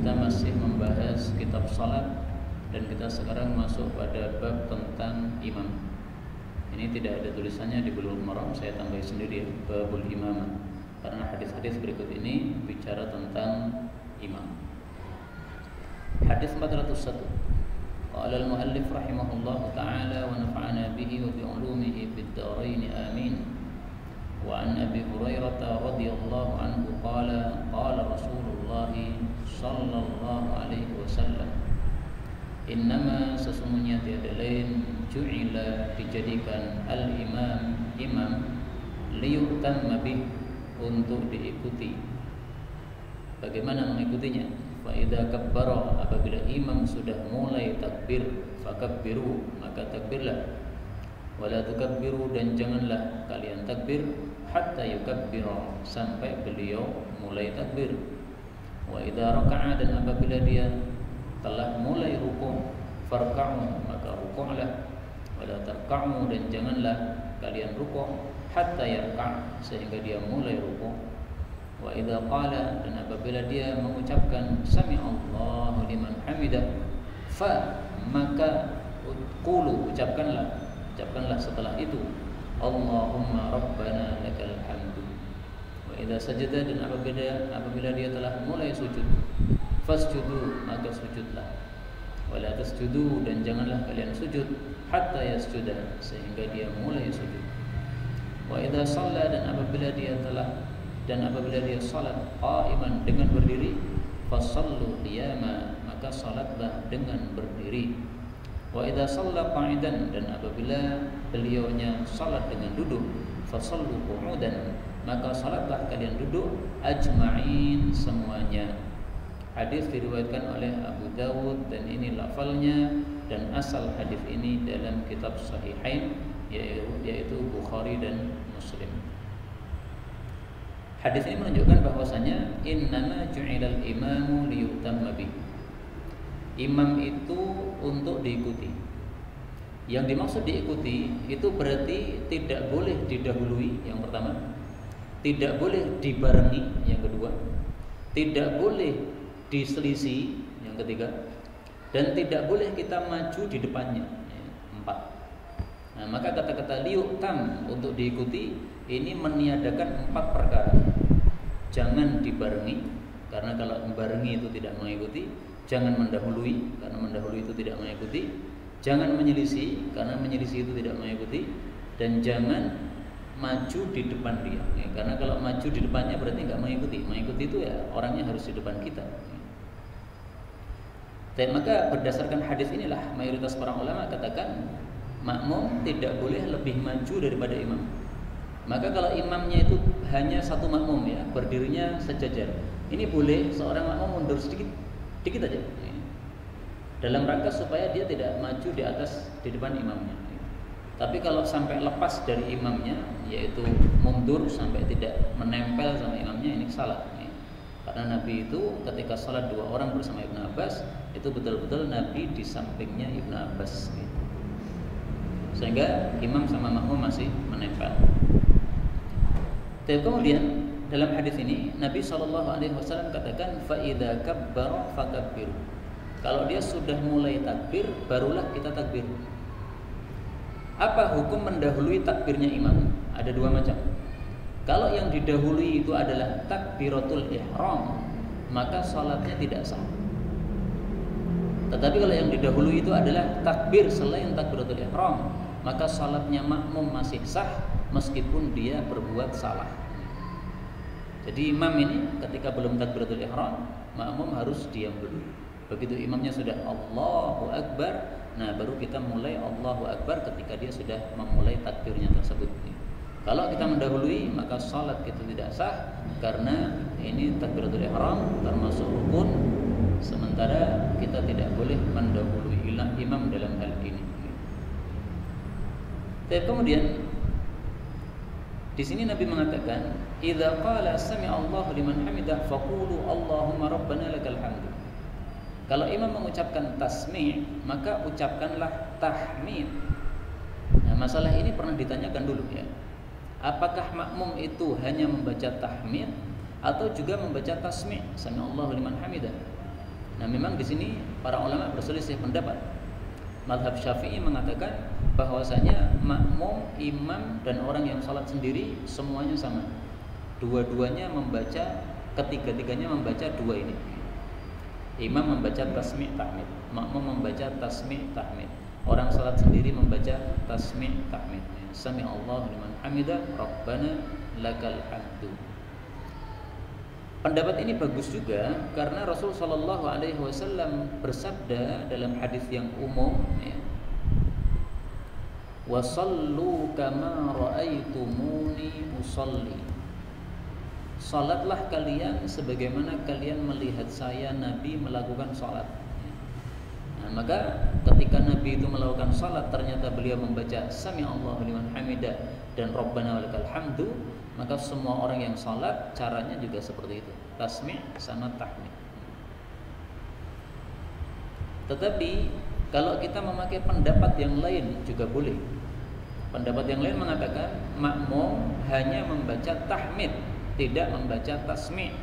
Kita masih membahas kitab salat dan kita sekarang masuk pada bab tentang imam. Ini tidak ada tulisannya di Bulughul Maram, saya tambah sendiri ya, babul imamah. Karena hadis-hadis berikut ini bicara tentang imam. Hadis 401. Qala al-muallif rahimahullahu ta'ala wa nafa'ana bihi wa bi 'ulumihi fid dharain amin. وعن أبي هريرة رضي الله عنه قال قال رسول الله صلى الله عليه وسلم إنما sesungguhnya tiada lain ju'ila dijadikan al-imam imam liyutamma bih untuk diikuti. Bagaimana mengikutinya? Fa idza kabbara, apabila imam sudah mulai takbir, fakabbiru, maka takbirlah. Wala tukabbiru, dan janganlah kalian takbir hatta yukabbira, sampai beliau mulai takbir. Wa idza raka'a, dan apabila dia telah mulai rukuk, farka'u, maka rukuklah. Wala tarka'u, dan janganlah kalian rukuk hatta yarka', sehingga dia mulai rukuk. Wa idza qala, dan apabila dia mengucapkan sami'allahu liman hamidah, fa, maka qulu, ucapkanlah setelah itu Allahumma rabbana lakal hamdu. Wa idza sajada, dan apabila dia telah mulai sujud, fasjudu, maka sujudlah. Wala tasjudu, dan janganlah kalian sujud hatta yasjuda, sehingga dia mulai sujud. Wa idza shalla, dan apabila dia salat qa'iman, dengan berdiri, fasallu qiyama, maka salatlah dengan berdiri. Wa idza shalla qa'idan, dan apabila beliaunya salat dengan duduk, fasallu qu'udan, maka salatlah kalian duduk, ajma'in, semuanya. Hadis diriwayatkan oleh Abu Dawud, dan ini lafalnya dan asal hadis ini dalam kitab Sahihain, yaitu Bukhari dan Muslim. Hadis ini menunjukkan bahwasanya innama ju'ilal imamu liyutamma bih. Imam itu untuk diikuti. Yang dimaksud diikuti itu berarti tidak boleh didahului, yang pertama, tidak boleh dibarengi, yang kedua, tidak boleh diselisih, yang ketiga, dan tidak boleh kita maju di depannya, empat. Nah, maka kata-kata liyutam, untuk diikuti, ini meniadakan empat perkara. Jangan dibarengi, karena kalau membarengi itu tidak mengikuti. Jangan mendahului, karena mendahului itu tidak mengikuti. Jangan menyelisih, karena menyelisih itu tidak mengikuti. Dan jangan maju di depan dia, karena kalau maju di depannya berarti nggak mengikuti. Mengikuti itu ya orangnya harus di depan kita. Dan maka berdasarkan hadis inilah mayoritas para ulama katakan makmum tidak boleh lebih maju daripada imam. Maka kalau imamnya itu hanya satu makmum, ya, berdirinya sejajar, ini boleh seorang makmum mundur sedikit aja, dalam rangka supaya dia tidak maju di depan imamnya. Tapi kalau sampai lepas dari imamnya, yaitu mundur sampai tidak menempel sama imamnya, ini salah. Karena Nabi itu ketika salat dua orang bersama Ibnu Abbas, itu betul-betul Nabi di sampingnya Ibnu Abbas, sehingga imam sama makmum masih menempel. Dan kemudian dalam hadis ini Nabi SAW katakan fa idza kabbara fakabbiru. Kalau dia sudah mulai takbir, barulah kita takbir. Apa hukum mendahului takbirnya imam? Ada dua macam. Kalau yang didahului itu adalah takbiratul ihram, maka salatnya tidak sah. Tetapi kalau yang didahului itu adalah takbir selain takbiratul ihram, maka salatnya makmum masih sah meskipun dia berbuat salah. Jadi imam ini ketika belum takbiratul ihram, makmum harus diam dulu. Begitu imamnya sudah Allahu Akbar, nah baru kita mulai Allahu Akbar ketika dia sudah memulai takbirnya tersebut. Kalau kita mendahului, maka salat kita tidak sah, karena ini takbiratul ihram termasuk rukun, sementara kita tidak boleh mendahului imam dalam hal ini. Dan kemudian di sini Nabi mengatakan, "Idza qala sami'allahu liman hamidah faqulu Allahumma rabbana lakal hamdu." Kalau imam mengucapkan tasmi', maka ucapkanlah tahmid. Nah, masalah ini pernah ditanyakan dulu, ya. Apakah makmum itu hanya membaca tahmid atau juga membaca tasmi', sami'allahu liman hamidah? Nah, memang di sini para ulama berselisih pendapat. Mazhab Syafi'i mengatakan bahwasanya makmum, imam dan orang yang salat sendiri semuanya sama. Dua-duanya membaca, ketiga-tiganya membaca dua ini. Imam membaca tasmi' tahmid, makmum membaca tasmi' tahmid. Orang salat sendiri membaca tasmi' tahmid. Sami'allahu liman hamidah, Rabbana lakal hamdu. Pendapat ini bagus juga karena Rasul Shallallahu Alaihi Wasallam bersabda dalam hadis yang umum, ya, wasallu kama raaitumuni usalli. Salatlah kalian sebagaimana kalian melihat saya Nabi melakukan salat. Nah, maka ketika Nabi itu melakukan salat ternyata beliau membaca Sami'allahu liman hamidah dan Rabbana walakal hamdu, maka semua orang yang salat caranya juga seperti itu, tasmi' sama tahmid. Tetapi kalau kita memakai pendapat yang lain juga boleh. Pendapat yang lain mengatakan makmum hanya membaca tahmid, tidak membaca tasmi'.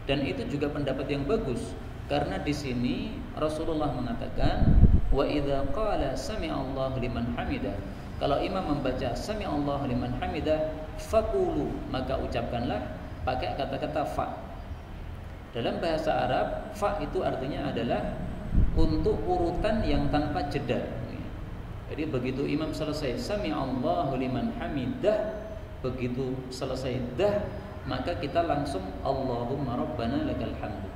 Dan itu juga pendapat yang bagus karena di sini Rasulullah mengatakan wa idza qala sami'allahu liman hamidah, kalau imam membaca sami'allahu liman hamidah faqulu, maka ucapkanlah pakai kata-kata fa. Dalam bahasa Arab fa itu artinya adalah untuk urutan yang tanpa jeda. Jadi begitu imam selesai sami'allahu liman hamidah, begitu selesai dah, maka kita langsung Allahumma rabbana lakal hamdu.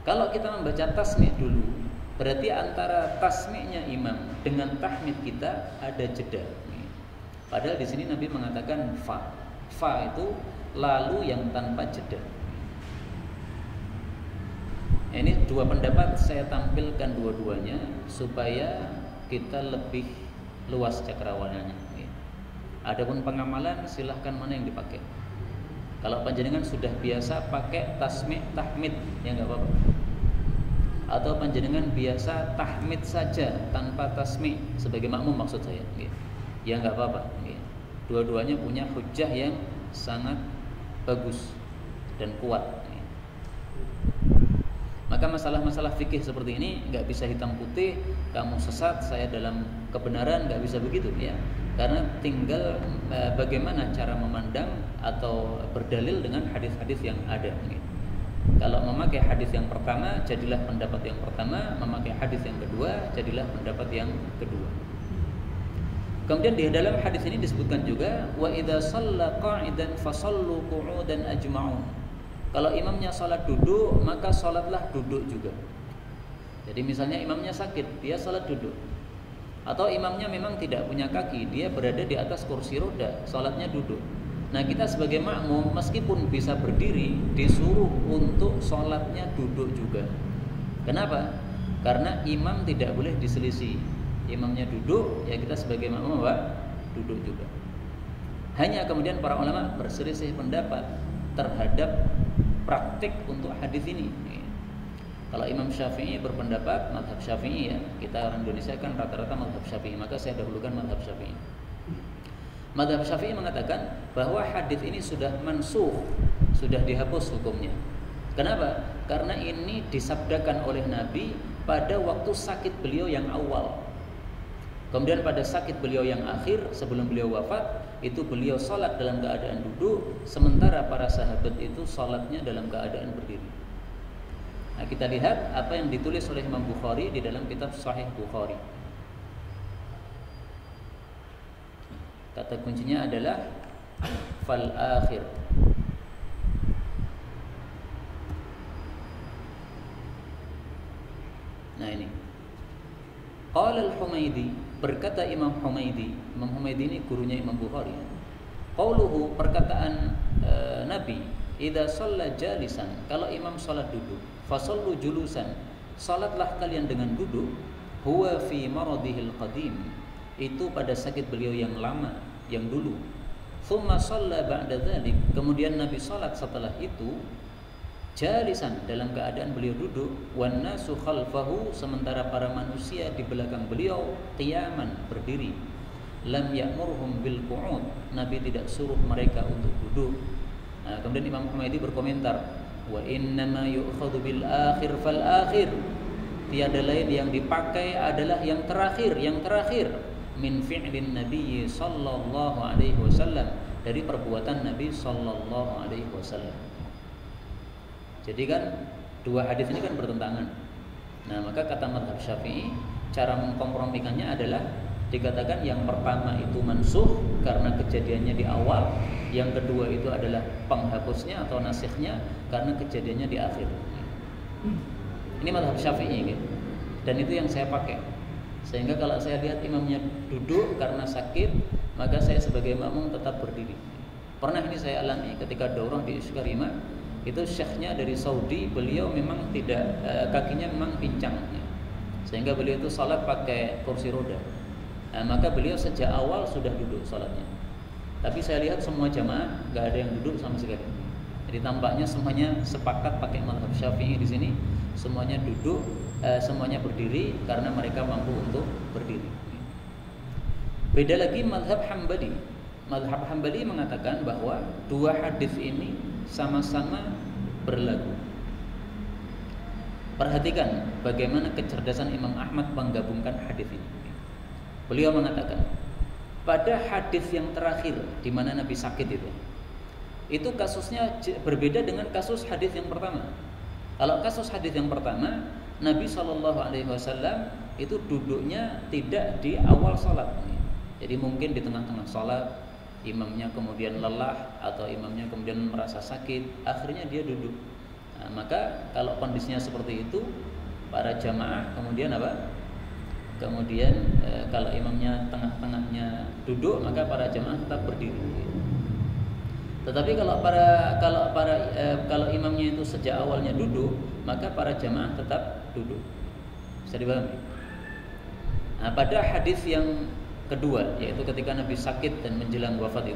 Kalau kita membaca tasmi' dulu, berarti antara tasmi'-nya imam dengan tahmid kita ada jeda. Padahal di sini Nabi mengatakan fa. Fa itu lalu yang tanpa jeda. Ini dua pendapat saya tampilkan dua-duanya supaya kita lebih luas cakrawalanya. Adapun pengamalan silahkan mana yang dipakai. Kalau panjenengan sudah biasa pakai tasmi' tahmid, ya nggak apa-apa. Atau panjenengan biasa tahmid saja tanpa tasmi' sebagai makmum maksud saya, ya nggak apa-apa. Dua-duanya punya hujjah yang sangat bagus dan kuat. Maka masalah-masalah fikih seperti ini nggak bisa hitam putih, kamu sesat, saya dalam kebenaran, nggak bisa begitu, ya. Karena tinggal bagaimana cara memandang atau berdalil dengan hadis-hadis yang ada. Kalau memakai hadis yang pertama, jadilah pendapat yang pertama. Memakai hadis yang kedua, jadilah pendapat yang kedua. Kemudian di dalam hadis ini disebutkan juga wa idza shalla qa'idan fasallu qu'udan ajma'un. Kalau imamnya salat duduk, maka salatlah duduk juga. Jadi misalnya imamnya sakit, dia salat duduk. Atau imamnya memang tidak punya kaki, dia berada di atas kursi roda, salatnya duduk. Nah, kita sebagai makmum meskipun bisa berdiri, disuruh untuk salatnya duduk juga. Kenapa? Karena imam tidak boleh diselisih. Imamnya duduk, ya kita sebagai makmum duduk juga. Hanya kemudian para ulama berselisih pendapat terhadap praktik untuk hadis ini. Kalau Imam Syafi'i berpendapat mazhab Syafi'i, ya, kita orang Indonesia kan rata-rata mazhab Syafi'i, maka saya dahulukan mazhab Syafi'i. Mazhab Syafi'i mengatakan bahwa hadis ini sudah mansukh, sudah dihapus hukumnya. Kenapa? Karena ini disabdakan oleh Nabi pada waktu sakit beliau yang awal. Kemudian pada sakit beliau yang akhir sebelum beliau wafat, itu beliau salat dalam keadaan duduk, sementara para sahabat itu salatnya dalam keadaan berdiri. Nah, kita lihat apa yang ditulis oleh Imam Bukhari di dalam kitab Sahih Bukhari. Kata kuncinya adalah fal akhir. Nah ini. Qala al-Humaidi, berkata Imam Humaidi. Imam Humaidi ini gurunya Imam Bukhari. Qauluhu, perkataan Nabi, idza shalla jalisan, kalau imam salat duduk, fasallu julusan, salatlah kalian dengan duduk, huwa fi maradihil qadim, itu pada sakit beliau yang lama, yang dulu. Thumma shalla ba'da dzalik, kemudian Nabi salat setelah itu jalisan, dalam keadaan beliau duduk, wan nasu khalfahu, sementara para manusia di belakang beliau qiyaman, berdiri. Lam ya'murhum bil qu'ud, Nabi tidak suruh mereka untuk duduk. Nah, kemudian Imam Humaidi berkomentar, Wa innama yu'khadhu bil akhir fal akhir. Tiada lain yang dipakai adalah yang terakhir min fi'lin Nabi sallallahu alaihi wasallam, dari perbuatan Nabi sallallahu alaihi wasallam. Jadi kan dua hadis ini kan bertentangan. Nah, maka kata mazhab Syafi'i, cara mengkompromikannya adalah dikatakan yang pertama itu mansuh karena kejadiannya di awal, yang kedua itu adalah penghapusnya atau nasikhnya karena kejadiannya di akhir. Ini mazhab Syafi'i gitu. Dan itu yang saya pakai. Sehingga kalau saya lihat imamnya duduk karena sakit, maka saya sebagai makmum tetap berdiri. Pernah ini saya alami ketika daurah di Iskarima, itu syekhnya dari Saudi, beliau memang tidak kakinya memang pincang, sehingga beliau itu salat pakai kursi roda. Maka beliau sejak awal sudah duduk salatnya. Tapi saya lihat semua jamaah nggak ada yang duduk sama sekali. Jadi tampaknya semuanya sepakat pakai mazhab Syafi'i di sini, semuanya duduk, semuanya berdiri karena mereka mampu untuk berdiri. Beda lagi mazhab Hambali. Mazhab Hambali mengatakan bahwa dua hadis ini sama-sama berlaku. Perhatikan bagaimana kecerdasan Imam Ahmad menggabungkan hadis ini. Beliau mengatakan, pada hadis yang terakhir di mana Nabi sakit itu kasusnya berbeda dengan kasus hadis yang pertama. Kalau kasus hadis yang pertama, Nabi SAW itu duduknya tidak di awal salat. Jadi mungkin di tengah-tengah salat imamnya kemudian lelah atau imamnya kemudian merasa sakit, akhirnya dia duduk. Nah, maka kalau kondisinya seperti itu, para jamaah kemudian apa? Kemudian kalau imamnya tengah-tengahnya duduk, maka para jamaah tetap berdiri. Tetapi kalau imamnya itu sejak awalnya duduk, maka para jamaah tetap duduk. Bisa dipahami? Nah, pada hadis yang kedua, yaitu ketika Nabi sakit dan menjelang wafat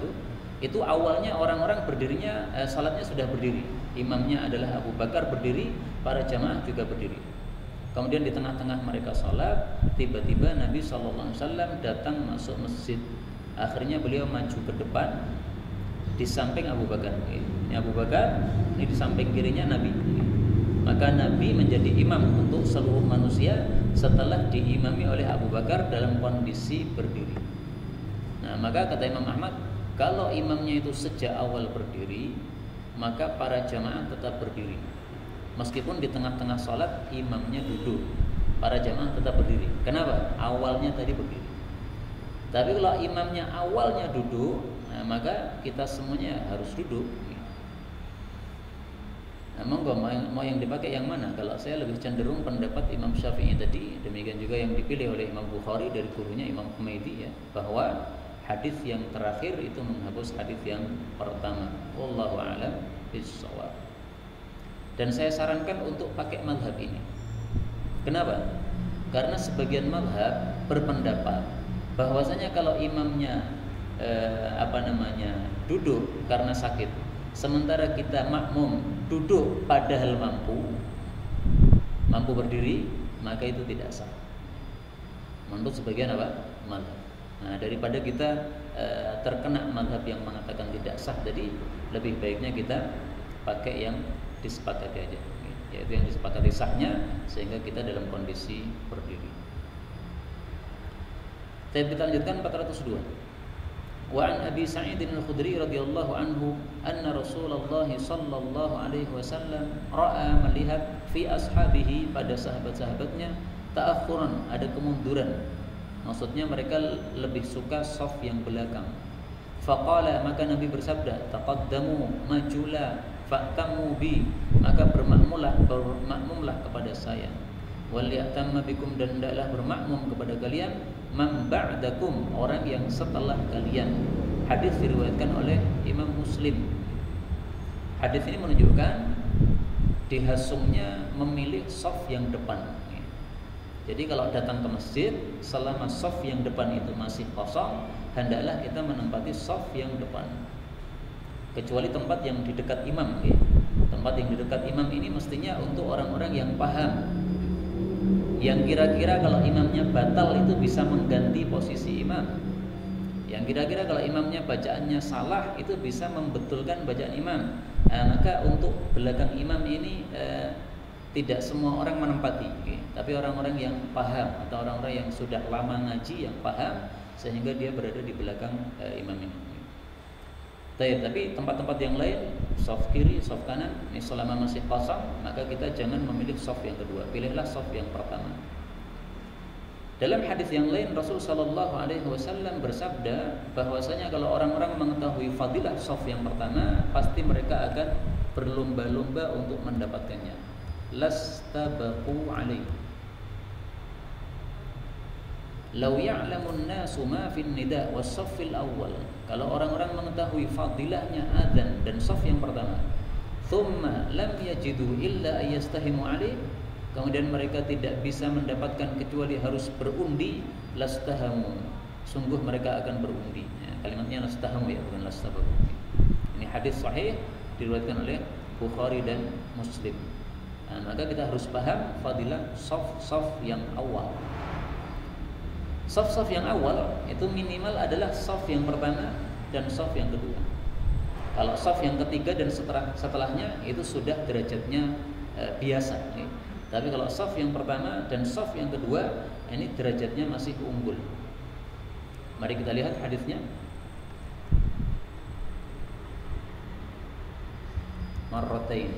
itu awalnya orang-orang berdirinya, salatnya sudah berdiri. Imamnya adalah Abu Bakar berdiri, para jamaah juga berdiri. Kemudian di tengah-tengah mereka salat, tiba-tiba Nabi SAW datang masuk masjid. Akhirnya beliau maju ke depan, di samping Abu Bakar. Ini Abu Bakar, ini di samping kirinya Nabi. Maka Nabi menjadi imam untuk seluruh manusia setelah diimami oleh Abu Bakar dalam kondisi berdiri. Nah, maka kata Imam Ahmad, kalau imamnya itu sejak awal berdiri, maka para jamaah tetap berdiri. Meskipun di tengah-tengah sholat imamnya duduk, para jamaah tetap berdiri. Kenapa? Awalnya tadi berdiri. Tapi kalau imamnya awalnya duduk, nah, maka kita semuanya harus duduk. Nah, mau yang dipakai yang mana? Kalau saya lebih cenderung pendapat Imam Syafi'i tadi, demikian juga yang dipilih oleh Imam Bukhari dari gurunya Imam Humaydi, ya, bahwa hadis yang terakhir itu menghapus hadis yang pertama. Wallahu a'lam bishawab. Dan saya sarankan untuk pakai mazhab ini. Kenapa? Karena sebagian mazhab berpendapat bahwasanya kalau imamnya duduk karena sakit, sementara kita makmum duduk padahal mampu berdiri, maka itu tidak sah. Menurut sebagian mazhab. Nah, daripada kita terkena mazhab yang mengatakan tidak sah, jadi lebih baiknya kita pakai yang disepakati aja, yaitu yang disepakati sahnya, sehingga kita dalam kondisi berdiri. Kita lanjutkan 402. Wa an Abi Sa'id al-Khudri radhiyallahu anhu anna Rasulullah sallallahu alaihi wasallam ra'a, melihat fi ashabihi, pada sahabat-sahabatnya, ta'akhuran, ada kemunduran. Maksudnya mereka lebih suka shaf yang belakang. Faqala, maka Nabi bersabda, taqaddamu, majulah, fa'tamu bi, maka bermakmumlah kepada saya. Wal ya'tamma bikum, dan hendaklah bermakmum kepada kalian man ba'dakum, orang yang setelah kalian. Hadis diriwayatkan oleh Imam Muslim. Hadis ini menunjukkan dihasungnya memilih shaf yang depan. Jadi kalau datang ke masjid, selama shaf yang depan itu masih kosong, hendaklah kita menempati shaf yang depan. Kecuali tempat yang di dekat imam, ya. Tempat yang di dekat imam ini mestinya untuk orang-orang yang paham, yang kira-kira kalau imamnya batal itu bisa mengganti posisi imam. Yang kira-kira kalau imamnya bacaannya salah itu bisa membetulkan bacaan imam. Maka untuk belakang imam ini tidak semua orang menempati, tapi orang-orang yang paham atau orang-orang yang sudah lama ngaji yang paham sehingga dia berada di belakang imam ini. Tapi tempat-tempat yang lain, saf kiri, saf kanan, ini selama masih kosong, maka kita jangan memilih saf yang kedua, pilihlah saf yang pertama. Dalam hadis yang lain Rasul sallallahu alaihi wasallam bersabda bahwasanya kalau orang-orang mengetahui fadilah saf yang pertama, pasti mereka akan berlomba-lomba untuk mendapatkannya. Lastabaqu alaihi. Lau ya'lamun nasu ma fin nida was saffil awwal. Kalau orang-orang mengetahui fadilahnya adzan dan saf yang pertama, thumma lam yajidu illa ayastahimu alaihi, kemudian mereka tidak bisa mendapatkan kecuali harus berundi, lastahamu, sungguh mereka akan berundi. Kalimatnya lastahamu ya, bukan lastabahu. Ini hadis sahih diriwayatkan oleh Bukhari dan Muslim. Maka kita harus paham fadilah saf yang awal. Saf yang awal itu minimal adalah saf yang pertama dan saf yang kedua. Kalau saf yang ketiga dan setelahnya itu sudah derajatnya biasa. Tapi kalau saf yang pertama dan saf yang kedua ini derajatnya masih unggul. Mari kita lihat hadisnya. Marratain.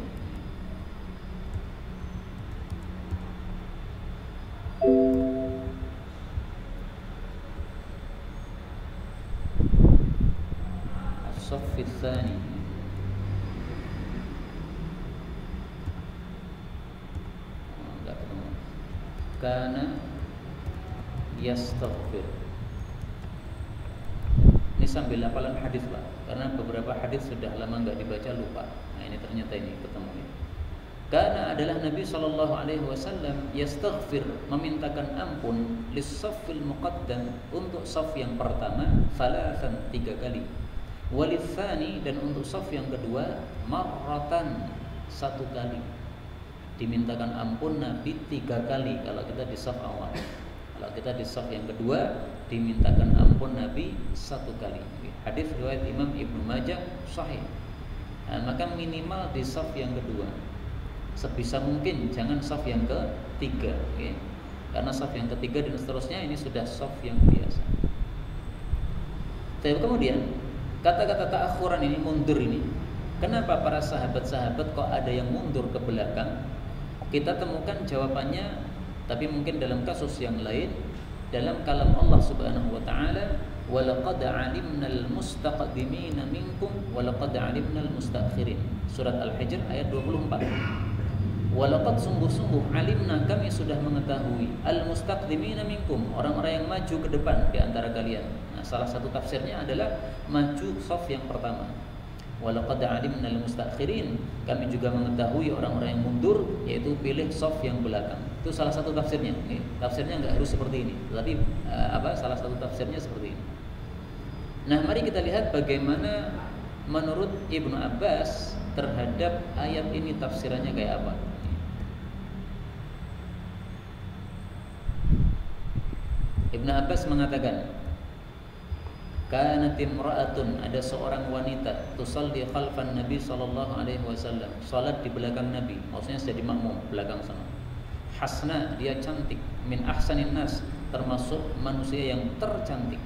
As-saff ats-tsani. Kana yastaghfir. Ini sambil hafalan hadis lah, karena beberapa hadis sudah lama enggak dibaca lupa. Nah ini ternyata ini ketemu. Kana adalah Nabi sallallahu alaihi wasallam yastaghfir, memintakan ampun lis-saffil muqaddam, untuk saf yang pertama salasan 3 kali. Walitsani, dan untuk saf yang kedua marratan 1 kali. Dimintakan ampun Nabi 3 kali kalau kita di saf awal. Kalau kita di saf yang kedua dimintakan ampun Nabi 1 kali. Hadis riwayat Imam Ibnu Majah sahih. Maka minimal di saf yang kedua. Sebisa mungkin jangan saf yang ketiga, okay? Karena saf yang ketiga dan seterusnya ini sudah saf yang biasa. Tapi kemudian kata-kata ta'akhuran ini, mundur ini, kenapa para sahabat-sahabat kok ada yang mundur ke belakang? Kita temukan jawabannya, tapi mungkin dalam kasus yang lain, dalam kalam Allah Subhanahu wa taala, walaqad 'alimnal mustaqdimina minkum walaqad 'alimnal mustaakhirin. Surat Al-Hijr ayat 24. Walaqad, sungguh-sungguh, alimna, kami sudah mengetahui, al-mustaqdimina minkum, orang-orang yang maju ke depan di antara kalian. Nah, salah satu tafsirnya adalah maju saf yang pertama. Walaqad alimna al-mustaakhirin, kami juga mengetahui orang-orang yang mundur, yaitu pilih saf yang belakang. Itu salah satu tafsirnya. Tafsirnya enggak harus seperti ini, tetapi salah satu tafsirnya seperti ini. Nah, mari kita lihat bagaimana menurut Ibnu Abbas terhadap ayat ini, tafsirannya kayak apa. Ibnu Abbas mengatakan, kanat imra'atun, ada seorang wanita, tusalli khalfan Nabi sallallahu alaihi wasallam, salat di belakang Nabi, maksudnya jadi makmum belakang sana. Hasna, dia cantik, min ahsanin nas, termasuk manusia yang tercantik.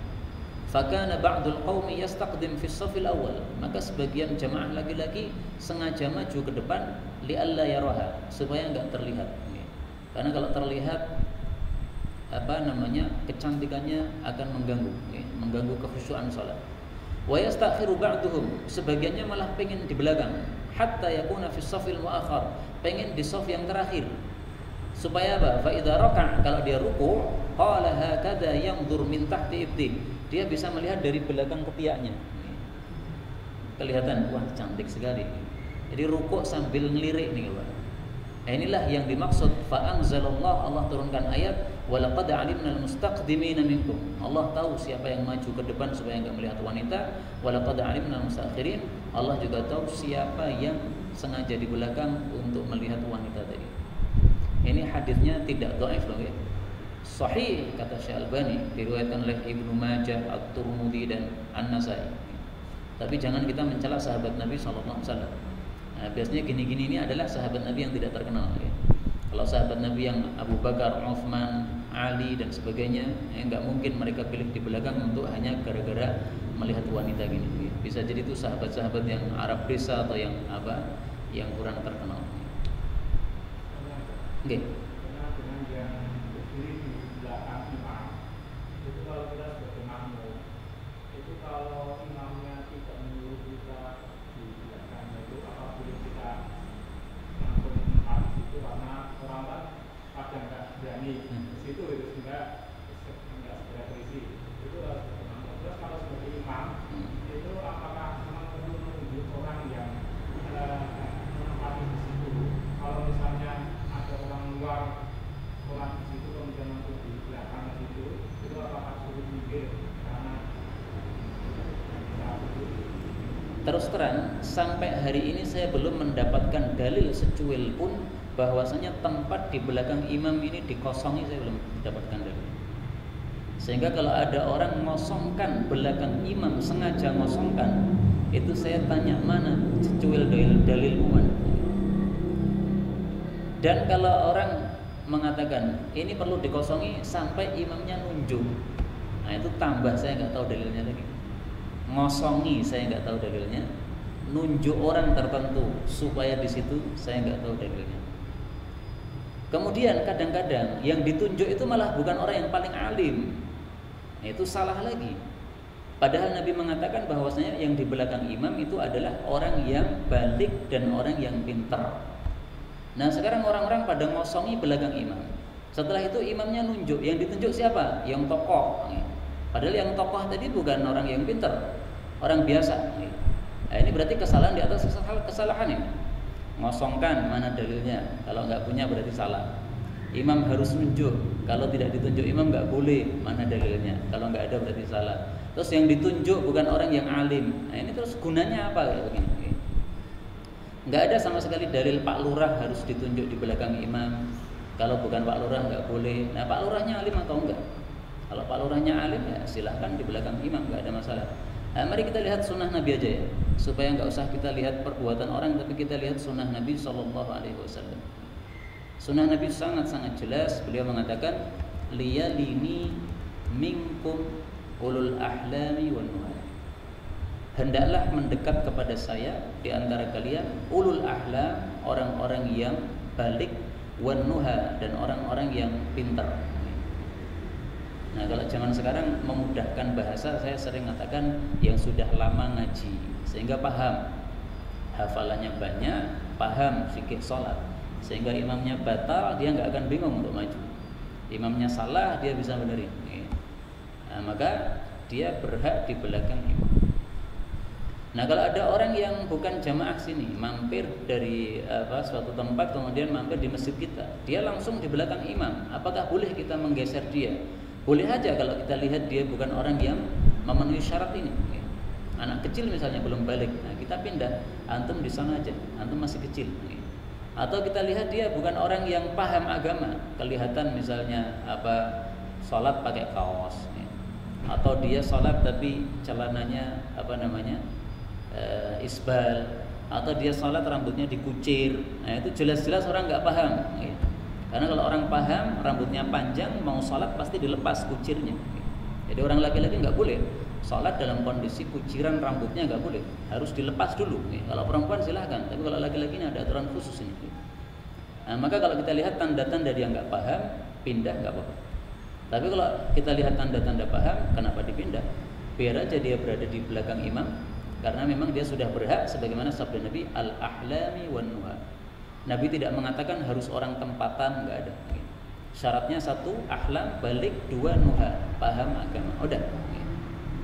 Fakana ba'dul qaumi yastaqdim fi shaffil awal, maka sebagian jamaah laki-laki sengaja maju ke depan li'alla yaraha, supaya enggak terlihat. Karena kalau terlihat kecantikannya akan mengganggu kekhusyuan salat. Wa yastakhiru ba'duhum, sebagiannya malah pengen di belakang, hatta yakuna fi shaffil muakhar, pengen di shaf yang terakhir. Supaya apa? Fa idza raka'a, kalau dia ruku', qala hakadha yanzur min tahti ibti, dia bisa melihat dari belakang ketiaknya. Kelihatan, wah cantik sekali. Jadi ruku' sambil ngelirik nih, Pak. Inilah yang dimaksud fa anzalallah, Allah turunkan ayat walaqad alimnal mustaqdimina minkum. Allah tahu siapa yang maju ke depan supaya enggak melihat wanita. Walaqad alimnal mustaakhirin, Allah juga tahu siapa yang sengaja di belakang untuk melihat wanita tadi. Ini hadisnya tidak dhaif loh ya. Sahih kata Syekh Albani, diriwayatkan oleh Ibnu Majah, At-Tirmidzi dan An-Nasai. Tapi jangan kita mencela sahabat Nabi sallallahu alaihi wasallam. Nah, biasanya gini-gini ini adalah sahabat Nabi yang tidak terkenal ya. Kalau sahabat Nabi yang Abu Bakar, Utsman, Ali dan sebagainya, ya nggak mungkin mereka pilih di belakang untuk hanya gara-gara melihat wanita gini. Ya. Bisa jadi itu sahabat-sahabat yang Arab desa atau yang apa, yang kurang terkenal. Oke. Terus terang, sampai hari ini saya belum mendapatkan dalil secuil pun bahwasanya tempat di belakang imam ini dikosongi, saya belum mendapatkan dalil. Sehingga kalau ada orang mengosongkan belakang imam, sengaja mengosongkan, itu saya tanya mana secuil dalil mana. Dan kalau orang mengatakan ini perlu dikosongi sampai imamnya nunjuk, nah itu tambah, saya nggak tahu dalilnya lagi. Ngosongi saya nggak tahu dalilnya, nunjuk orang tertentu supaya di situ saya nggak tahu dalilnya. Kemudian kadang-kadang yang ditunjuk itu malah bukan orang yang paling alim, itu salah lagi. Padahal Nabi mengatakan bahwasanya yang di belakang imam itu adalah orang yang balik dan orang yang pintar. Nah sekarang orang-orang pada ngosongi belakang imam. Setelah itu imamnya nunjuk, yang ditunjuk siapa? Yang tokoh. Padahal yang tokoh tadi bukan orang yang pintar, orang biasa. Nah, ini berarti kesalahan di atas kesalahan ini. Ngosongkan, mana dalilnya? Kalau nggak punya berarti salah. Imam harus nunjuk, kalau tidak ditunjuk imam nggak boleh, mana dalilnya? Kalau nggak ada berarti salah. Terus yang ditunjuk bukan orang yang alim. Nah ini terus gunanya apa kayak begini? Nggak ada sama sekali dalil Pak Lurah harus ditunjuk di belakang imam. Kalau bukan Pak Lurah nggak boleh. Nah Pak Lurahnya alim atau enggak? Kalau Pak Lurahnya alim ya silahkan di belakang imam, nggak ada masalah. Nah, mari kita lihat sunnah Nabi aja ya, supaya nggak usah kita lihat perbuatan orang, tapi kita lihat sunnah Nabi Sallallahu Alaihi Wasallam. Sunnah Nabi sangat-sangat jelas. Beliau mengatakan, liyalini minkum ulul ahlami wan nuha. Hendaklah mendekat kepada saya di antara kalian ulul ahlam, orang-orang yang balik, wan nuha, dan orang-orang yang pintar. Nah kalau zaman sekarang memudahkan bahasa, saya sering katakan yang sudah lama ngaji sehingga paham, hafalannya banyak, paham fikih sholat, sehingga imamnya batal dia nggak akan bingung untuk maju. Imamnya salah dia bisa benerin. Nah, maka dia berhak di belakang imam. Nah kalau ada orang yang bukan jamaah sini, mampir dari suatu tempat kemudian mampir di masjid kita, dia langsung di belakang imam, apakah boleh kita menggeser dia? Boleh aja kalau kita lihat dia bukan orang yang memenuhi syarat ini. Anak kecil misalnya belum balik, nah kita pindah, antum di sana aja, antum masih kecil. Atau kita lihat dia bukan orang yang paham agama, kelihatan misalnya sholat pakai kaos, atau dia sholat tapi celananya isbal, atau dia sholat rambutnya dikucir. Nah itu jelas-jelas orang nggak paham. Karena kalau orang paham, rambutnya panjang, mau sholat pasti dilepas kucirnya. Jadi orang laki-laki nggak boleh sholat dalam kondisi kuciran rambutnya, nggak boleh, harus dilepas dulu. Kalau perempuan silahkan, tapi kalau laki-laki ini ada aturan khusus ini. Nah, maka kalau kita lihat tanda-tanda dia nggak paham, pindah nggak apa-apa. Tapi kalau kita lihat tanda-tanda paham, kenapa dipindah? Biar aja dia berada di belakang imam, karena memang dia sudah berhak, sebagaimana sabda Nabi, al-ahlami wan nuha. Nabi tidak mengatakan harus orang tempatan, nggak ada. Syaratnya satu, ahlam, balik, dua, nuha, paham agama. Udah.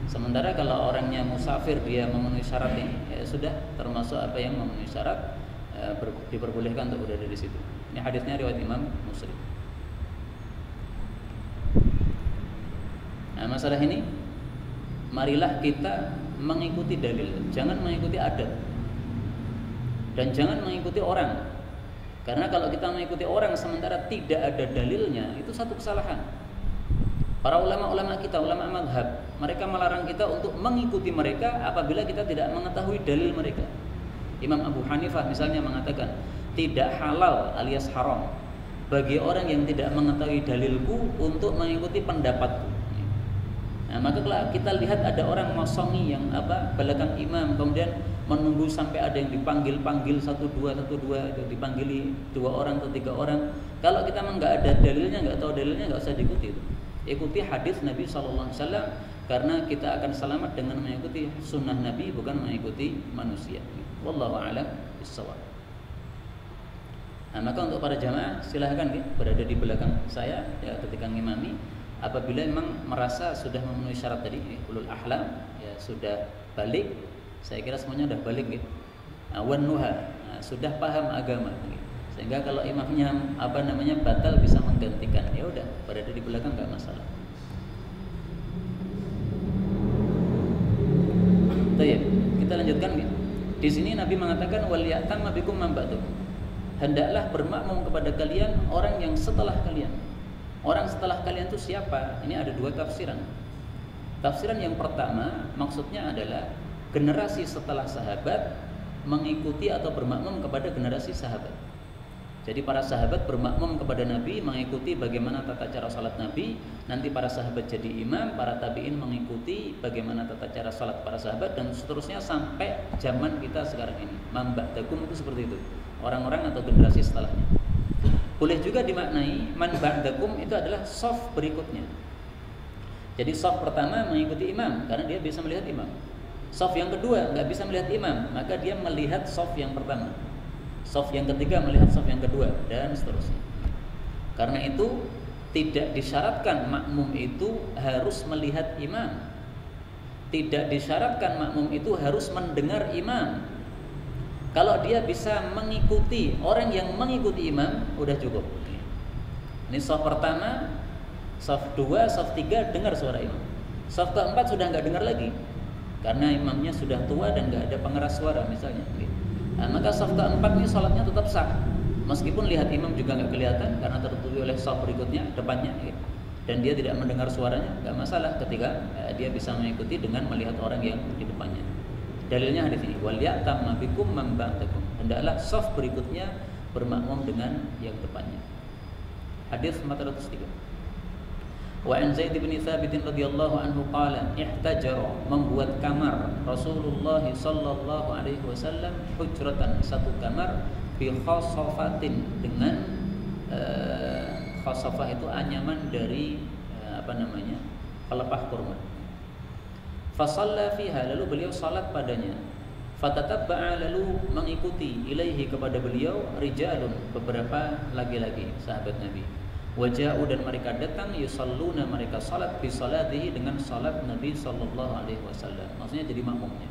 Sementara kalau orangnya musafir, dia memenuhi syarat ini, ya sudah termasuk apa yang memenuhi syarat, diperbolehkan untuk berada di situ. Ini hadisnya riwayat Imam Muslim. Nah masalah ini, marilah kita mengikuti dalil, jangan mengikuti adat, dan jangan mengikuti orang. Karena kalau kita mengikuti orang sementara tidak ada dalilnya, itu satu kesalahan. Para ulama-ulama kita, ulama madhab, mereka melarang kita untuk mengikuti mereka apabila kita tidak mengetahui dalil mereka. Imam Abu Hanifah misalnya mengatakan, tidak halal alias haram bagi orang yang tidak mengetahui dalilku untuk mengikuti pendapatku. Nah, maka kalau kita lihat ada orang mosongi yang belakang imam, kemudian menunggu sampai ada yang dipanggil satu dua, dipanggili 2 orang atau 3 orang. Kalau kita memang nggak ada dalilnya, nggak tahu dalilnya, nggak usah diikuti itu. Ikuti hadis Nabi SAW, karena kita akan selamat dengan mengikuti sunnah Nabi, bukan mengikuti manusia. Wallahu a'lam bishawab. Nah, maka untuk para jamaah silahkan berada di belakang saya ya, ketika ngimami. Apabila memang merasa sudah memenuhi syarat tadi, ulul ahlam, ya sudah balik, saya kira semuanya sudah balik gitu. Wan nuha, sudah paham agama gitu. Sehingga kalau imamnya batal bisa menggantikan, ya udah berada di belakang enggak masalah. Baik, kita lanjutkan gitu. Di sini Nabi mengatakan wal ya'tamma bikum man ba'dakum. Hendaklah bermakmum kepada kalian orang yang setelah kalian. Orang setelah kalian itu siapa? Ini ada 2 tafsiran. Tafsiran yang pertama maksudnya adalah generasi setelah sahabat mengikuti atau bermakmum kepada generasi sahabat. Jadi para sahabat bermakmum kepada Nabi, mengikuti bagaimana tata cara salat Nabi. Nanti para sahabat jadi imam, para tabi'in mengikuti bagaimana tata cara salat para sahabat, dan seterusnya sampai zaman kita sekarang ini. Man ba'dakum itu seperti itu, orang-orang atau generasi setelahnya. Boleh juga dimaknai man ba'dakum itu adalah shaf berikutnya. Jadi shaf pertama mengikuti imam karena dia bisa melihat imam. Shaf yang kedua nggak bisa melihat imam, maka dia melihat shaf yang pertama. Shaf yang ketiga melihat shaf yang kedua, dan seterusnya. Karena itu tidak disyaratkan makmum itu harus melihat imam. Tidak disyaratkan makmum itu harus mendengar imam. Kalau dia bisa mengikuti orang yang mengikuti imam, udah cukup. Ini shaf pertama, shaf 2, shaf 3 dengar suara imam. Shaf keempat sudah nggak dengar lagi, karena imamnya sudah tua dan nggak ada pengeras suara misalnya. Nah, maka shaf keempat ini sholatnya tetap sah, meskipun lihat imam juga nggak kelihatan karena tertutupi oleh shaf berikutnya, depannya. Dan dia tidak mendengar suaranya, nggak masalah ketika dia bisa mengikuti dengan melihat orang yang di depannya. Dalilnya hadis ini, wal ya'tamma bikum man ba'dakum. Hendaklah shaf berikutnya bermakmum dengan yang depannya. Hadis 403. Wa an Zaid bin Thabit radhiyallahu anhu qala ihtajara, membuat kamar Rasulullah sallallahu alaihi wasallam hujratan, satu kamar, bi khasafatin, dengan khasafah itu anyaman dari pelepah kurma. Fasalla fiha, lalu beliau salat padanya. Fatatabba'a, lalu mengikuti ilaihi, kepada beliau, rijalun, beberapa laki-laki sahabat Nabi. Waja'u, dan mereka datang, yusalluna, mereka salat, bi salatihi, dengan salat Nabi sallallahu alaihi wasallam. Maksudnya jadi makmumnya.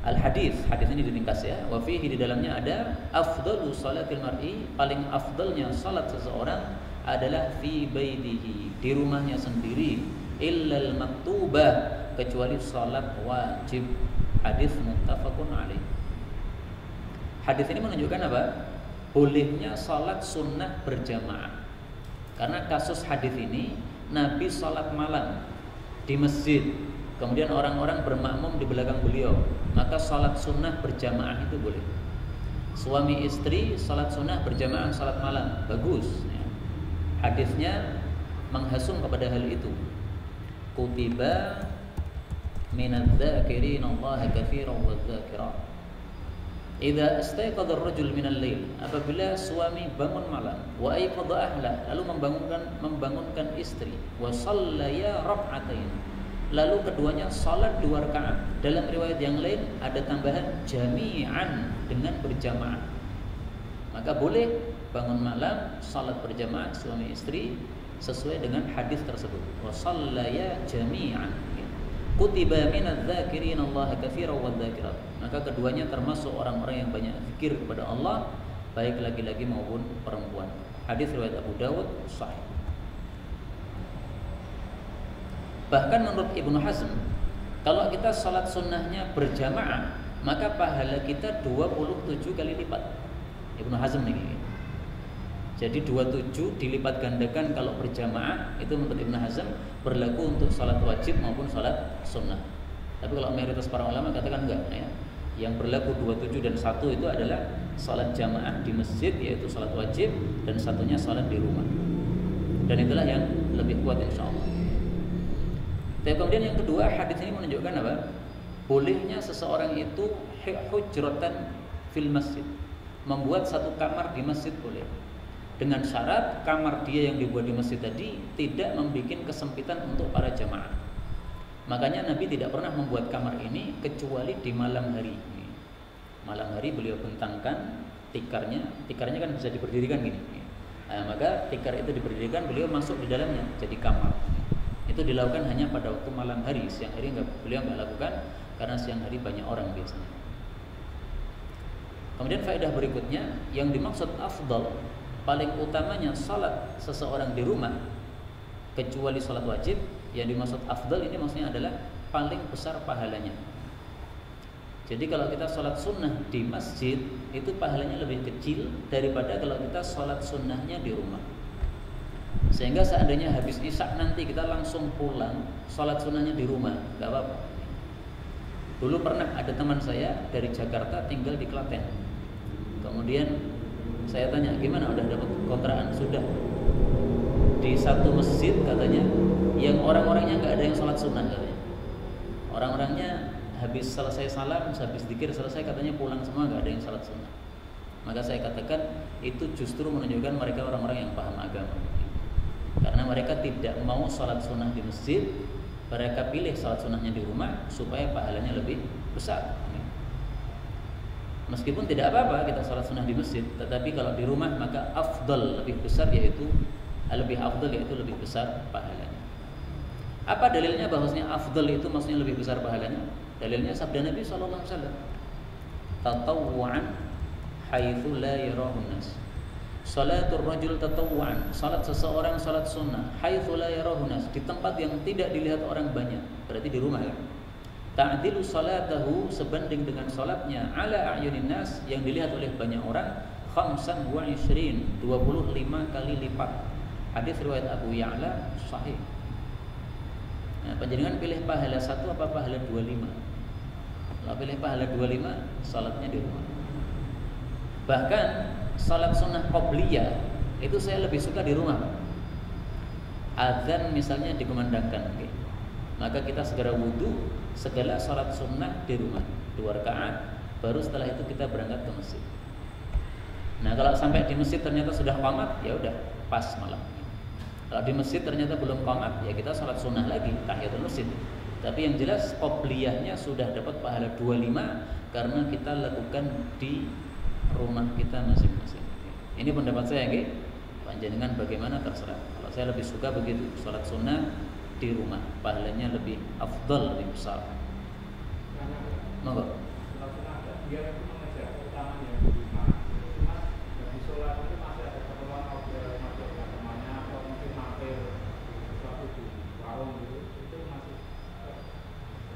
Hadis ini diringkas ya. Wa fihi, di dalamnya ada afdalu salatil mar'i, paling afdalnya salat seseorang adalah fi baitihi, di rumahnya sendiri, illal maktubah, kecuali salat wajib. Hadis muttafaqun alaih. Hadis ini menunjukkan apa? Bolehnya salat sunnah berjamaah. Karena kasus hadis ini, Nabi salat malam di masjid, kemudian orang-orang bermakmum di belakang beliau, maka salat sunnah berjamaah itu boleh. Suami istri salat sunnah berjamaah salat malam, bagus ya. Hadisnya menghasung kepada hal itu. Kutiba minadz-dzakirin Allah katsiran wadz-dzakirat. Idza istayqadha ar-rajul minal lail, apabila suami bangun malam, wa ayqadha ahlah, lalu membangunkan istri, wa shallaya rak'atain, lalu keduanya salat 2 rakaat. Dalam riwayat yang lain ada tambahan jami'an, dengan berjamaah. Maka boleh bangun malam salat berjamaah suami istri sesuai dengan hadis tersebut. Wa shallaya jami'an. Kutiba minadz-dzakirin Allah katsiran wadz-dzakirat. Maka keduanya termasuk orang-orang yang banyak zikir kepada Allah, baik laki-laki maupun perempuan. Hadis riwayat Abu Dawud sahih. Bahkan menurut Ibnu Hazm, kalau kita salat sunnahnya berjamaah, maka pahala kita 27 kali lipat. Ibnu Hazm nih. Jadi 27 dilipat gandakan kalau berjamaah itu menurut Ibnu Hazm berlaku untuk salat wajib maupun salat sunnah. Tapi kalau mayoritas para ulama katakan enggak ya. Yang berlaku 27 dan 1 itu adalah salat jamaah di masjid yaitu salat wajib dan satunya salat di rumah. Dan itulah yang lebih kuat insyaallah. Dan kemudian yang kedua, hadis ini menunjukkan apa? Bolehnya seseorang itu hujratan fil masjid, membuat satu kamar di masjid boleh. Dengan syarat kamar dia yang dibuat di masjid tadi tidak membuat kesempitan untuk para jamaah. Makanya Nabi tidak pernah membuat kamar ini kecuali di malam hari. Malam hari beliau bentangkan tikarnya kan bisa diberdirikan gini. Maka tikar itu diberdirikan, beliau masuk di dalamnya jadi kamar. Itu dilakukan hanya pada waktu malam hari. Siang hari beliau nggak lakukan karena siang hari banyak orang biasanya. Kemudian faedah berikutnya yang dimaksud afdal, paling utamanya salat seseorang di rumah kecuali salat wajib, yang dimaksud afdal ini maksudnya adalah paling besar pahalanya. Jadi kalau kita salat sunnah di masjid itu pahalanya lebih kecil daripada kalau kita salat sunnahnya di rumah. Sehingga seandainya habis isya nanti kita langsung pulang salat sunnahnya di rumah, nggak apa-apa. Dulu pernah ada teman saya dari Jakarta tinggal di Klaten. Kemudian saya tanya, gimana udah dapat kontrakan? Sudah. Di satu masjid katanya yang orang-orangnya nggak ada yang sholat sunnah katanya. Orang-orangnya habis selesai salam, habis zikir selesai katanya pulang semua, nggak ada yang sholat sunnah. Maka saya katakan itu justru menunjukkan mereka orang-orang yang paham agama. Karena mereka tidak mau sholat sunnah di masjid, mereka pilih sholat sunnahnya di rumah supaya pahalanya lebih besar. Meskipun tidak apa-apa kita sholat sunnah di masjid, tetapi kalau di rumah maka afdal lebih besar yaitu lebih besar pahalanya. Apa dalilnya bahwasanya afdal itu maksudnya lebih besar pahalanya? Dalilnya sabda Nabi sallallahu alaihi wasallam, tatawwu'an haitsu la yarahun nas. Salatul rajul tatawwu'an, salat seseorang salat sunnah haitsu la yarahun nas, di tempat yang tidak dilihat orang banyak, berarti di rumah kan. Ta'dilu salatahu, sebanding dengan salatnya ala a'yunin nas, yang dilihat oleh banyak orang, 25 kali lipat. Hadis riwayat Abu Ya'la sahih. Nah, panjenengan pilih pahala 1 apa pahala 25? Kalau pilih pahala 25, salatnya di rumah. Bahkan salat sunnah qabliyah itu saya lebih suka di rumah. Azan misalnya dikumandangkan, okay, maka kita segera wudu, segala salat sunnah di rumah 2 rakaat, baru setelah itu kita berangkat ke masjid. Nah kalau sampai di masjid ternyata sudah qamat, ya udah pas malam. Kalau di masjid ternyata belum qamat, ya kita salat sunnah lagi, tahiyatul masjid. Tapi yang jelas qobliyahnya sudah dapat pahala 25 karena kita lakukan di rumah kita masing-masing. Ini pendapat saya, okay? Panjenengan bagaimana terserah. Kalau saya lebih suka begitu, salat sunnah di rumah, pahalanya lebih afdal, lebih besar. Monggo. Dia itu mengejar utamanya di rumah, cuma di sholat itu masih ada keperluan masuk ke temannya atau mungkin mampir suatu di warung gitu, itu masih.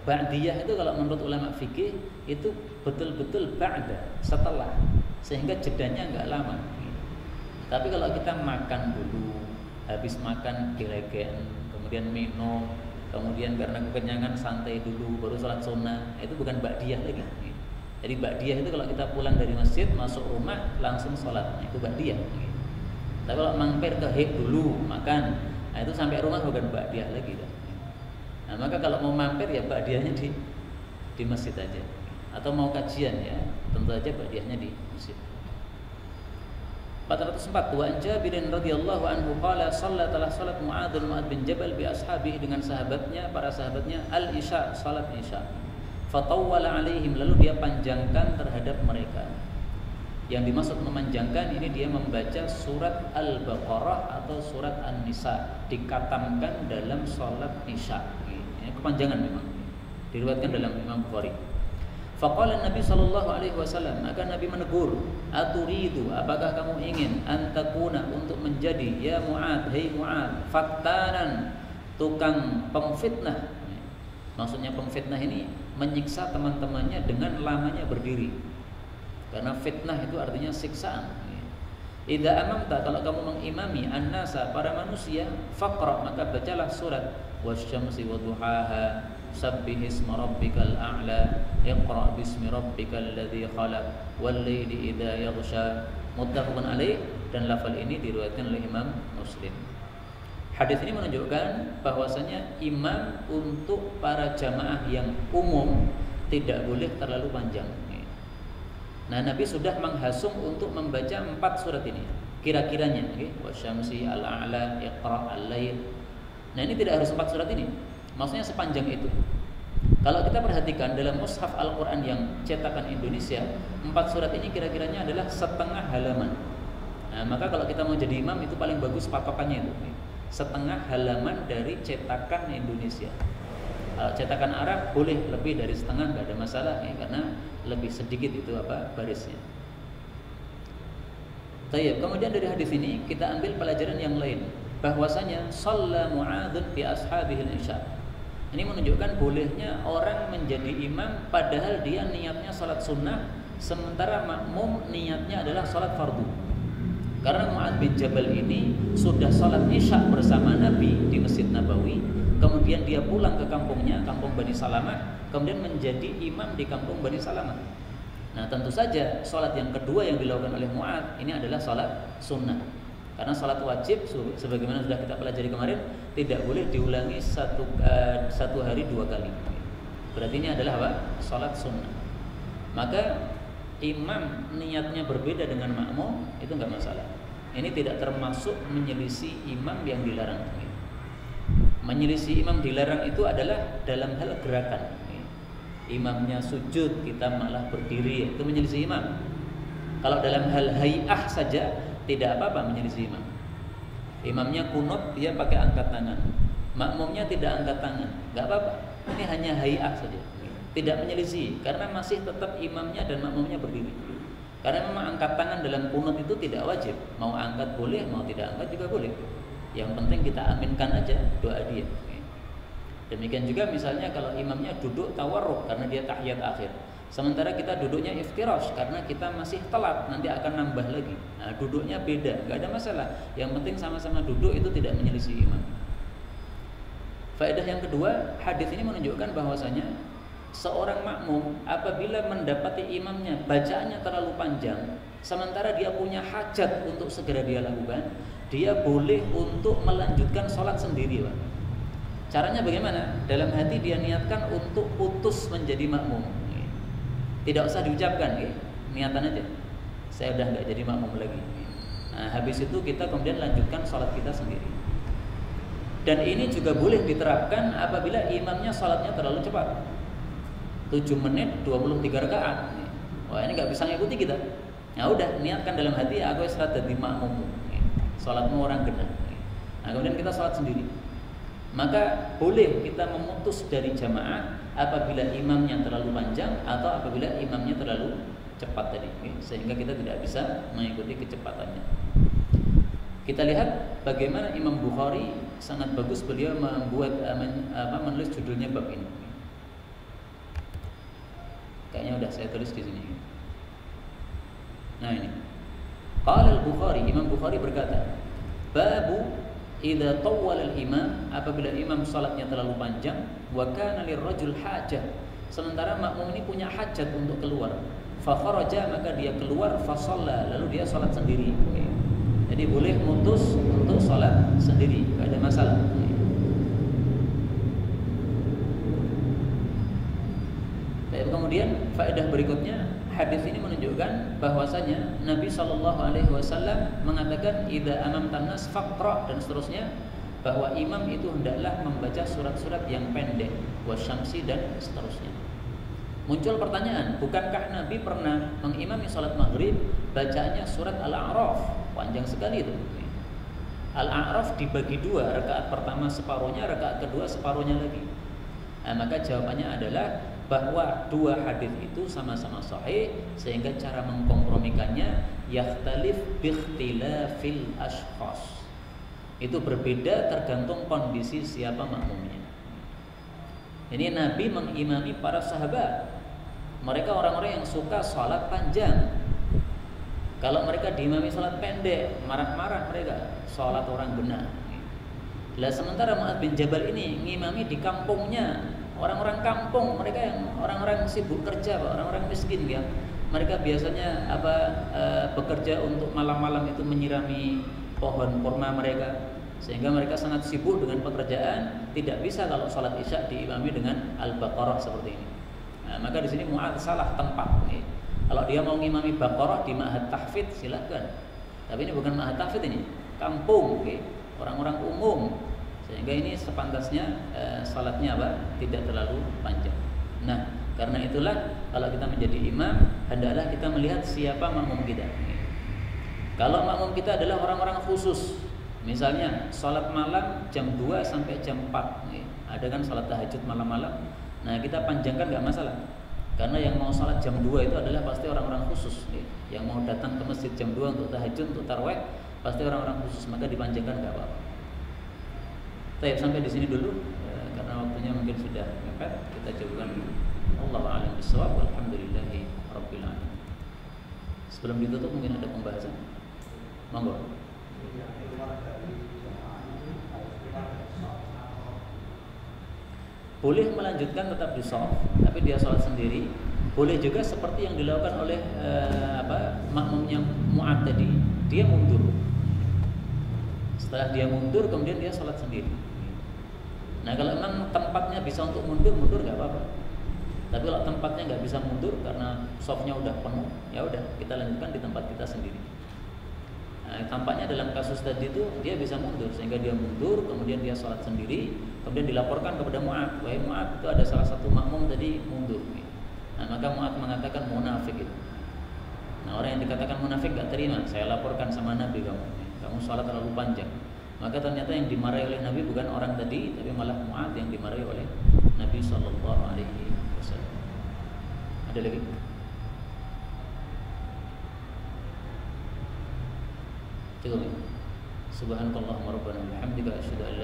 Ba'diyah itu kalau menurut ulama fikih itu betul-betul ba'da, setelah, sehingga jedanya nggak lama. Tapi kalau kita makan dulu, habis makan dilegen, kemudian minum, kemudian karena kekenyangan santai dulu, baru sholat sunnah, itu bukan ba'diyah lagi. Jadi ba'diyah itu kalau kita pulang dari masjid, masuk rumah, langsung sholat, itu ba'diyah. Tapi kalau mampir ke hik dulu, makan, nah itu sampai rumah bukan ba'diyah lagi. Nah maka kalau mau mampir ya ba'diyahnya di masjid aja. Atau mau kajian ya, tentu aja ba'diyahnya di masjid. 404, wa Jabirin radhiyallahu anhu qala telah salat Mu'adz bin Jabal bi ashabihi, dengan sahabatnya, para sahabatnya, al-isya, salat isya. Fatawwala alaihim, lalu dia panjangkan terhadap mereka. Yang dimaksud memanjangkan ini dia membaca surat Al-Baqarah atau surat An-Nisa, dikatamkan dalam salat isya. Ini kepanjangan memang. Diriwayatkan dalam Imam Bukhari. Faqala Nabi sallallahu alaihi wasallam, maka Nabi menegur, aturidu, apakah kamu ingin antakuna, untuk menjadi, ya Mu'adz, hei Mu'adz, fattanan, tukang pemfitnah. Maksudnya pemfitnah ini menyiksa teman-temannya dengan lamanya berdiri. Karena fitnah itu artinya siksaan. Idza amamta, kalau kamu mengimami an-nasa, para manusia, faqra, maka bacalah surat wasyamsi wadduhaha, sabbihisma rabbikal a'la, iqra bismi rabbikal ladzi khalaq, wal laili idza yaghsha. Muttafaqun alaih, dan lafal ini diriwayatkan oleh Imam Muslim. Hadis ini menunjukkan bahwasanya imam untuk para jamaah yang umum tidak boleh terlalu panjang. Nah, Nabi sudah menghasung untuk membaca 4 surat ini. Kira-kiranya, wasyamsi, al-a'la, iqra, al-lail. Nah, ini tidak harus 4 surat ini. Maksudnya sepanjang itu. Kalau kita perhatikan dalam mushaf Al-Quran yang cetakan Indonesia, 4 surat ini kira-kiranya adalah setengah halaman. Nah, maka kalau kita mau jadi imam itu paling bagus patokannya itu setengah halaman dari cetakan Indonesia. Kalau cetakan Arab boleh lebih dari setengah, nggak ada masalah karena lebih sedikit itu barisnya. Tayyib. Kemudian dari hadis ini kita ambil pelajaran yang lain, bahwasanya shalla Mu'adzun bi ashabihil isya. Ini menunjukkan bolehnya orang menjadi imam padahal dia niatnya salat sunnah, sementara makmum niatnya adalah salat fardu. Karena Mu'adz bin Jabal ini sudah salat isya bersama Nabi di Masjid Nabawi, kemudian dia pulang ke kampungnya, kampung Bani Salamah, kemudian menjadi imam di kampung Bani Salamah. Nah, tentu saja salat yang kedua yang dilakukan oleh Mu'adz ini adalah salat sunnah. Karena salat wajib sebagaimana sudah kita pelajari kemarin tidak boleh diulangi satu hari 2 kali. Berarti ini adalah apa? Salat sunnah. Maka imam niatnya berbeda dengan makmum itu enggak masalah. Ini tidak termasuk menyelisih imam yang dilarang. Menyelisih imam dilarang itu adalah dalam hal gerakan. Imamnya sujud, kita malah berdiri, itu menyelisih imam. Kalau dalam hal hay'ah saja tidak apa-apa menyelisih imam. Imamnya kunut, dia pakai angkat tangan. Makmumnya tidak angkat tangan, enggak apa-apa. Ini hanya hay'ah saja. Tidak menyelisih karena masih tetap imamnya dan makmumnya berdiri. Karena memang angkat tangan dalam kunut itu tidak wajib. Mau angkat boleh, mau tidak angkat juga boleh. Yang penting kita aminkan aja doa dia. Demikian juga misalnya kalau imamnya duduk tawarruk karena dia tahiyat akhir. Sementara kita duduknya iftirash karena kita masih telat, nanti akan nambah lagi. Nah, duduknya beda, enggak ada masalah. Yang penting sama-sama duduk itu tidak menyelisih imam. Faedah yang kedua, hadis ini menunjukkan bahwasanya seorang makmum apabila mendapati imamnya bacaannya terlalu panjang, sementara dia punya hajat untuk segera dia lakukan, dia boleh untuk melanjutkan sholat sendiri, Pak. Caranya bagaimana? Dalam hati dia niatkan untuk putus menjadi makmum. Tidak usah diucapkan, niatan aja. Saya udah nggak jadi makmum lagi. Nah, habis itu kita kemudian lanjutkan sholat kita sendiri. Dan ini juga boleh diterapkan apabila imamnya sholatnya terlalu cepat. 7 menit 23 rakaat. Wah, ini nggak bisa ngikuti kita. Ya udah, niatkan dalam hati aku sholat jadi makmum. Sholatmu orang genah. Nah, kemudian kita sholat sendiri. Maka boleh kita memutus dari jamaah apabila imamnya terlalu panjang atau apabila imamnya terlalu cepat tadi, sehingga kita tidak bisa mengikuti kecepatannya. Kita lihat bagaimana Imam Bukhari sangat bagus beliau membuat menulis judulnya bab ini. Kayaknya udah saya tulis di sini. Nah ini. Qala al-Bukhari, Imam Bukhari berkata, babu idza tawwala al-imam, apabila imam salatnya terlalu panjang, wa kana lirrajul hajah, sementara makmum ini punya hajat untuk keluar, fa kharaja, maka dia keluar, fa shalla, lalu dia salat sendiri. Jadi boleh mutus untuk salat sendiri, enggak ada masalah. Kemudian faedah berikutnya, hadis ini menunjukkan bahwasanya Nabi SAW mengatakan idza amamtan nas faqra, dan seterusnya, bahwa imam itu hendaklah membaca surat-surat yang pendek, wasyamsi dan seterusnya. Muncul pertanyaan, bukankah Nabi pernah mengimami salat maghrib bacaannya surat Al-A'raf, panjang sekali itu. Al-A'raf dibagi 2, rakaat pertama separuhnya, rakaat kedua separuhnya lagi. Nah, maka jawabannya adalah bahwa 2 hadis itu sama-sama sahih, sehingga cara mengkompromikannya yakhtalif biikhtilafil ashkhas. Itu berbeda tergantung kondisi siapa makmumnya. Ini Nabi mengimami para sahabat. Mereka orang-orang yang suka salat panjang. Kalau mereka diimami sholat pendek, marah-marah mereka, sholat orang benar. Lah sementara Mu'adz bin Jabal ini ngimami di kampungnya, orang-orang kampung, mereka yang orang-orang sibuk kerja, orang-orang miskin ya. Mereka biasanya bekerja untuk malam-malam itu menyirami pohon kurma mereka, sehingga mereka sangat sibuk dengan pekerjaan, tidak bisa kalau sholat isya diimami dengan Al-Baqarah seperti ini. Nah, maka di sini Mu'adz salah tempat nih. Kalau dia mau ngimami Baqarah di Ma'had Tahfidz silakan. Tapi ini bukan Ma'had Tahfidz, ini kampung, okay? Orang-orang umum. Sehingga ini sepantasnya salatnya tidak terlalu panjang. Nah, karena itulah kalau kita menjadi imam, hendaklah kita melihat siapa makmum kita. Kalau makmum kita adalah orang-orang khusus, misalnya salat malam jam 2 sampai jam 4, ada kan salat tahajud malam-malam. Nah, kita panjangkan nggak masalah. Karena yang mau salat jam 2 itu adalah pasti orang-orang khusus, yang mau datang ke masjid jam 2 untuk tahajud, untuk tarawih, pasti orang-orang khusus, maka dipanjangkan nggak apa-apa. Baik, sampai di sini dulu karena waktunya mungkin sudah mepet. Kita jawabkan Allahu a'lam bishawab. Walhamdulillahi rabbil alamin. Sebelum ditutup mungkin ada pembahasan. Monggo. Boleh melanjutkan tetap di shaf, tapi dia sholat sendiri. Boleh juga seperti yang dilakukan oleh makmumnya Mu'adz tadi, dia mundur. Setelah dia mundur, kemudian dia sholat sendiri. Nah, kalau memang tempatnya bisa untuk mundur nggak apa-apa. Tapi kalau tempatnya nggak bisa mundur karena shafnya udah penuh, ya udah kita lanjutkan di tempat kita sendiri. Nah, tampaknya dalam kasus tadi itu dia bisa mundur, sehingga dia mundur, kemudian dia sholat sendiri, kemudian dilaporkan kepada Mu'adz, wahai Mu'adz, itu ada salah satu makmum tadi mundur. Nah, maka Mu'adz mengatakan munafik itu. Nah, orang yang dikatakan munafik gak terima, saya laporkan sama Nabi kamu sholat terlalu panjang. Maka ternyata yang dimarahi oleh Nabi bukan orang tadi, tapi malah Mu'adz yang dimarahi oleh Nabi Sallallahu Alaihi Wasallam. Ada lagi? Cukup. Subhanakallahumma rabbana wa bihamdika asyhadu an